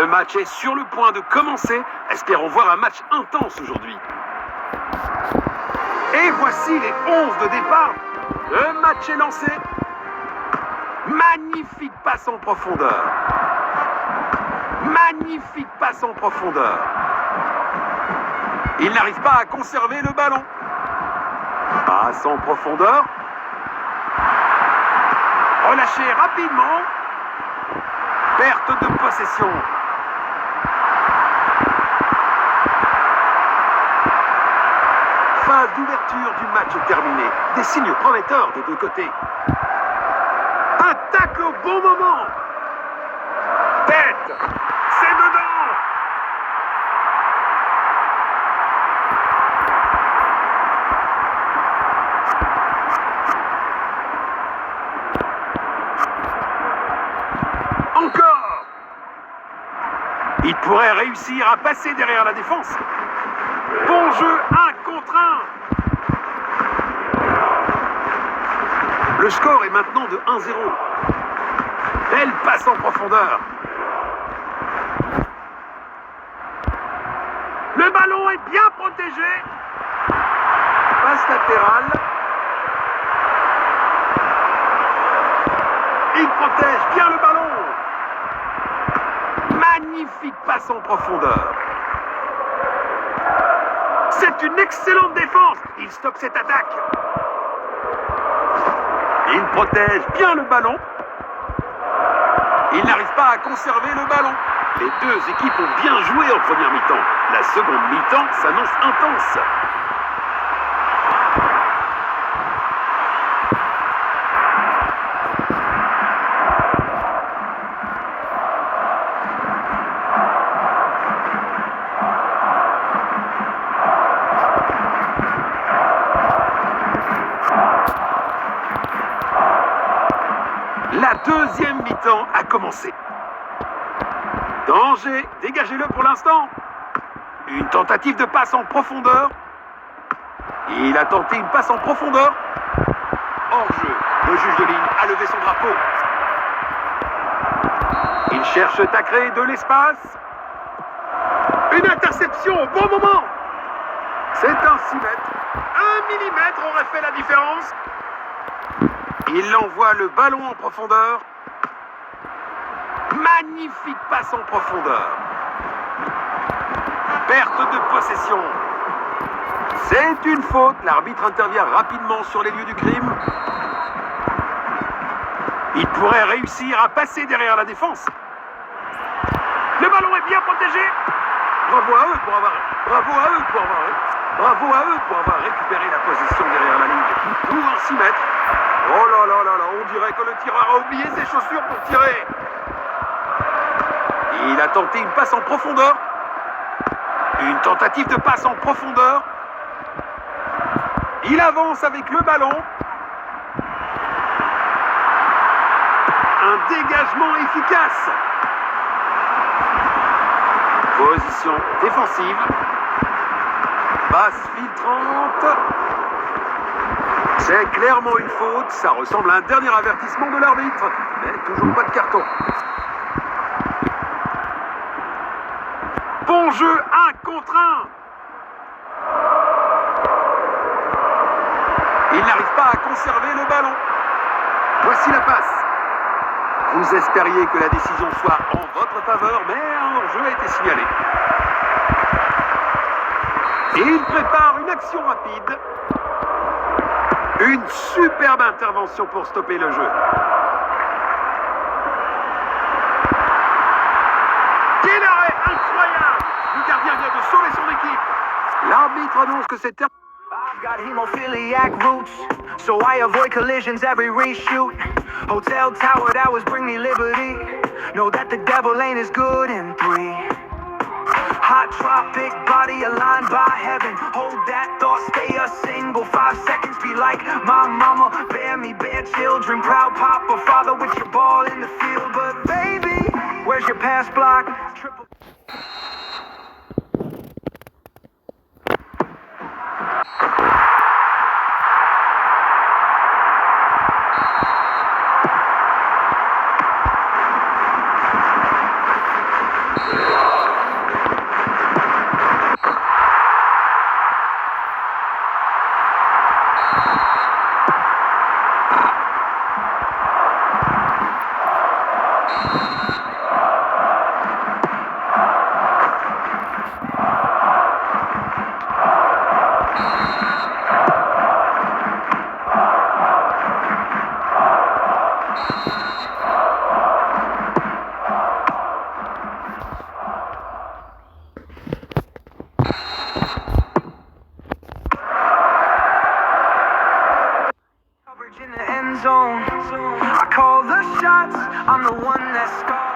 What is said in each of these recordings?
Le match est sur le point de commencer. Espérons voir un match intense aujourd'hui. Et voici les 11 de départ. Le match est lancé. Magnifique passe en profondeur. Magnifique passe en profondeur. Il n'arrive pas à conserver le ballon. Passe en profondeur. Relâché rapidement. Perte de possession. Phase d'ouverture du match terminée. Des signes prometteurs des deux côtés. Un tacle au bon moment. Tête. C'est dedans. Encore. Il pourrait réussir à passer derrière la défense. Bon jeu, 1 contre 1. Le score est maintenant de 1-0. Belle passe en profondeur. Le ballon est bien protégé. Passe latérale. Il protège bien le ballon. Magnifique passe en profondeur. C'est une excellente défense. Il stoppe cette attaque. Il protège bien le ballon. Il n'arrive pas à conserver le ballon. Les deux équipes ont bien joué en première mi-temps. La seconde mi-temps s'annonce intense. La deuxième mi-temps a commencé. Danger, dégagez-le pour l'instant. Une tentative de passe en profondeur. Il a tenté une passe en profondeur. Hors-jeu, le juge de ligne a levé son drapeau. Il cherche à créer de l'espace. Une interception au bon moment. C'est un 6 mètres. 1 millimètre aurait fait la différence. Il envoie le ballon en profondeur. Magnifique passe en profondeur. Perte de possession. C'est une faute. L'arbitre intervient rapidement sur les lieux du crime. Il pourrait réussir à passer derrière la défense. Le ballon est bien protégé. Bravo à eux pour avoir récupéré la position derrière la ligne. Ou un 6 mètres. Oh là là là là, on dirait que le tireur a oublié ses chaussures pour tirer. Il a tenté une passe en profondeur. Une tentative de passe en profondeur. Il avance avec le ballon. Un dégagement efficace. Position défensive. Passe filtrante. C'est clairement une faute. Ça ressemble à un dernier avertissement de l'arbitre. Mais toujours pas de carton. Bon jeu, 1 contre 1. Il n'arrive pas à conserver le ballon. Voici la passe. Vous espériez que la décision soit en votre faveur, mais un hors-jeu a été signalé. Et il prépare une action rapide. Une superbe intervention pour stopper le jeu. Quel arrêt incroyable! Le gardien vient de sauver son équipe. L'arbitre annonce que c'est terminé. I've got hemophiliac roots, so I avoid collisions every reshoot. Hotel tower, that was bring me liberty. Know that the devil ain't as good in 3. Hot tropic body aligned by heaven. Hold that thought, stay a single 5 seconds. Be like my mama, bear me, bear children. Proud papa, father with your ball in the field. But baby, where's your pass block? Triple. zone. I call the shots, I'm the one that scars.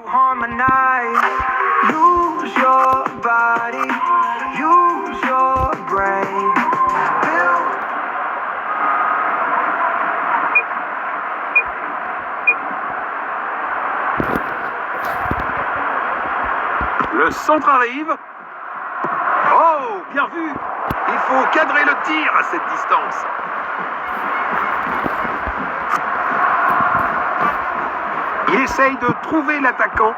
Harmonize. Use your body, use your brain. Build. Le centre arrive. Oh, bien vu. Il faut cadrer le tir à cette distance. Il essaye de trouver l'attaquant.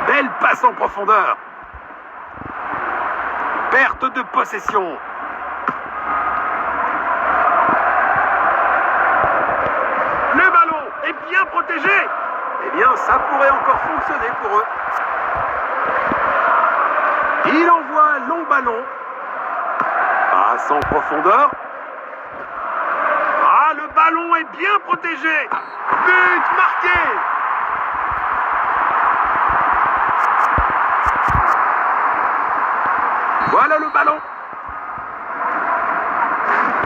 Belle passe en profondeur. Perte de possession. Le ballon est bien protégé. Eh bien, ça pourrait encore fonctionner pour eux. Il envoie un long ballon. Passe en profondeur. Ah, le ballon est bien protégé. But marqué. Voilà le ballon.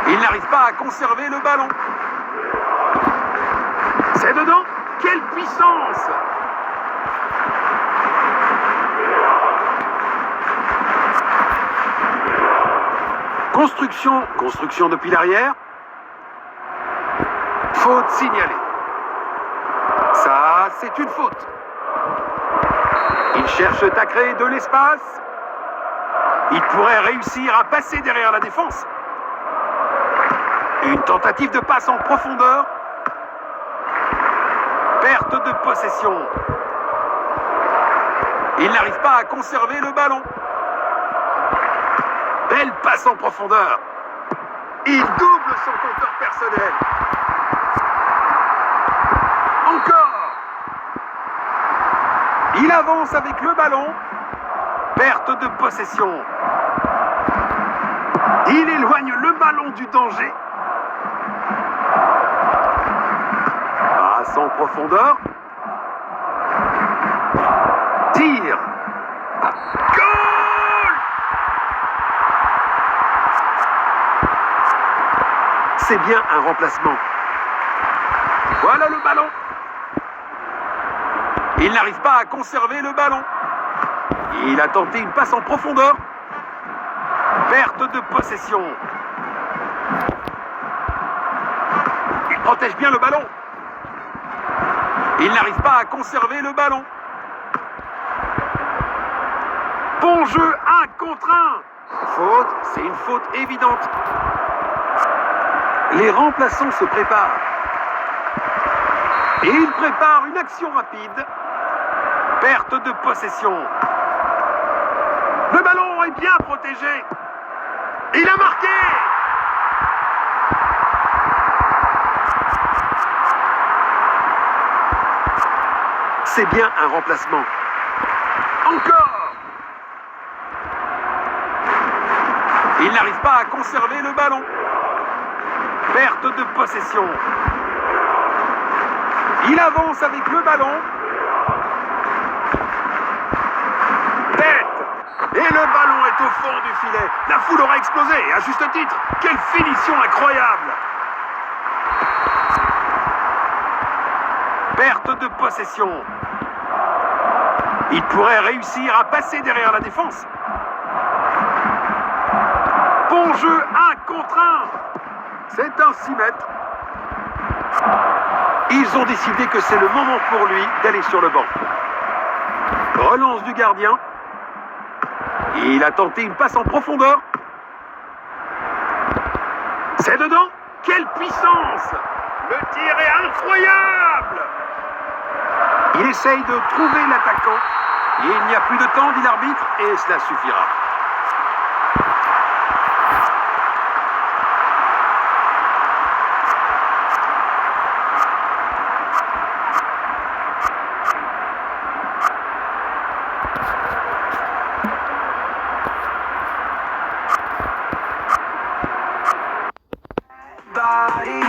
Il n'arrive pas à conserver le ballon. C'est dedans. Quelle puissance! Construction depuis l'arrière. Faute signalée. Ça, c'est une faute. Il cherche à créer de l'espace. Il pourrait réussir à passer derrière la défense. Une tentative de passe en profondeur. Perte de possession. Il n'arrive pas à conserver le ballon. Belle passe en profondeur. Il double son compteur personnel. Encore. Il avance avec le ballon. Perte de possession. Il éloigne le ballon du danger. Passe en profondeur. Tire. Goal! C'est bien un remplacement. Voilà le ballon. Il n'arrive pas à conserver le ballon. Il a tenté une passe en profondeur. Perte de possession. Il protège bien le ballon. Il n'arrive pas à conserver le ballon. Bon jeu, 1 contre 1. Faute, c'est une faute évidente. Les remplaçants se préparent. Et ils préparent une action rapide. Perte de possession. Le ballon est bien protégé. Il a marqué. C'est bien un remplacement. Encore. Il n'arrive pas à conserver le ballon. Perte de possession. Il avance avec le ballon. Tête. Et le ballon est au fond du filet. La foule aura explosé, à juste titre. Quelle finition incroyable! Perte de possession. Il pourrait réussir à passer derrière la défense. Bon jeu, 1 contre 1. C'est un 6 mètres. Ils ont décidé que c'est le moment pour lui d'aller sur le banc. Relance du gardien. Il a tenté une passe en profondeur. C'est dedans. Quelle puissance! Le tir est incroyable! Il essaye de trouver l'attaquant. Il n'y a plus de temps, dit l'arbitre, et cela suffira. Body